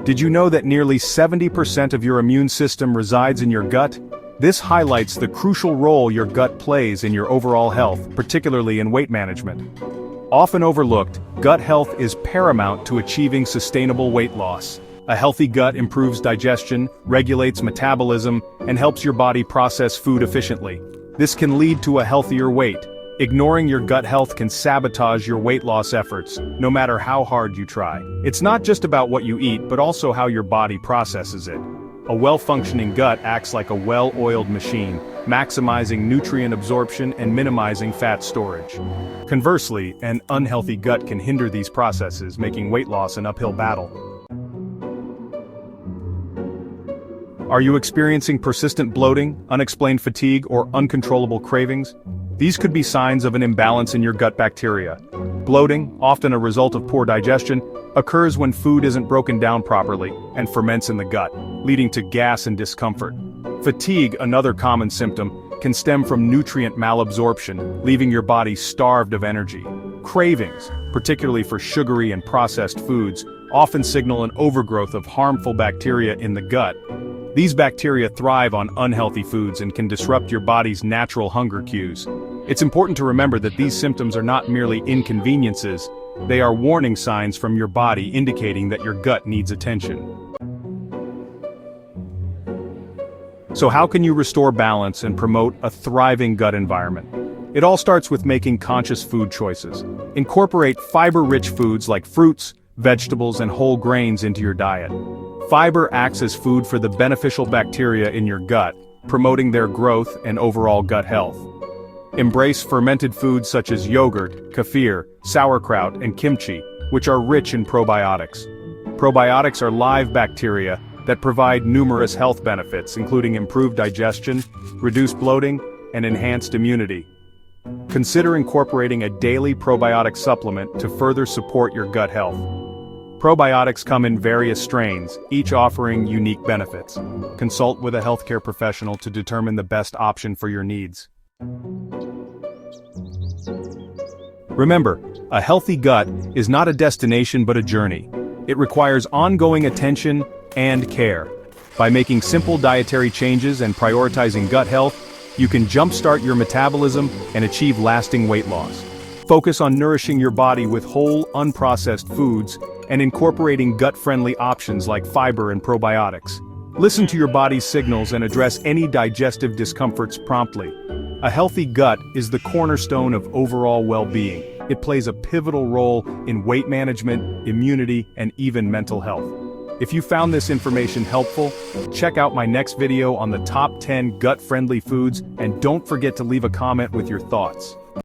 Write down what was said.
Did you know that nearly 70% of your immune system resides in your gut? This highlights the crucial role your gut plays in your overall health, particularly in weight management. Often overlooked, gut health is paramount to achieving sustainable weight loss. A healthy gut improves digestion, regulates metabolism, and helps your body process food efficiently. This can lead to a healthier weight. Ignoring your gut health can sabotage your weight loss efforts, no matter how hard you try. It's not just about what you eat, but also how your body processes it. A well-functioning gut acts like a well-oiled machine, maximizing nutrient absorption and minimizing fat storage. Conversely, an unhealthy gut can hinder these processes, making weight loss an uphill battle. Are you experiencing persistent bloating, unexplained fatigue, or uncontrollable cravings? These could be signs of an imbalance in your gut bacteria. Bloating, often a result of poor digestion, occurs when food isn't broken down properly and ferments in the gut, leading to gas and discomfort. Fatigue, another common symptom, can stem from nutrient malabsorption, leaving your body starved of energy. Cravings, particularly for sugary and processed foods, often signal an overgrowth of harmful bacteria in the gut. These bacteria thrive on unhealthy foods and can disrupt your body's natural hunger cues. It's important to remember that these symptoms are not merely inconveniences, they are warning signs from your body indicating that your gut needs attention. So how can you restore balance and promote a thriving gut environment? It all starts with making conscious food choices. Incorporate fiber-rich foods like fruits, vegetables, and whole grains into your diet. Fiber acts as food for the beneficial bacteria in your gut, promoting their growth and overall gut health. Embrace fermented foods such as yogurt, kefir, sauerkraut, and kimchi, which are rich in probiotics. Probiotics are live bacteria that provide numerous health benefits, including improved digestion, reduced bloating, and enhanced immunity. Consider incorporating a daily probiotic supplement to further support your gut health. Probiotics come in various strains, each offering unique benefits. Consult with a healthcare professional to determine the best option for your needs. Remember, a healthy gut is not a destination but a journey. It requires ongoing attention and care. By making simple dietary changes and prioritizing gut health, you can jumpstart your metabolism and achieve lasting weight loss. Focus on nourishing your body with whole, unprocessed foods and incorporating gut-friendly options like fiber and probiotics. Listen to your body's signals and address any digestive discomforts promptly. A healthy gut is the cornerstone of overall well-being. It plays a pivotal role in weight management, immunity, and even mental health. If you found this information helpful, check out my next video on the top 10 gut-friendly foods, and don't forget to leave a comment with your thoughts.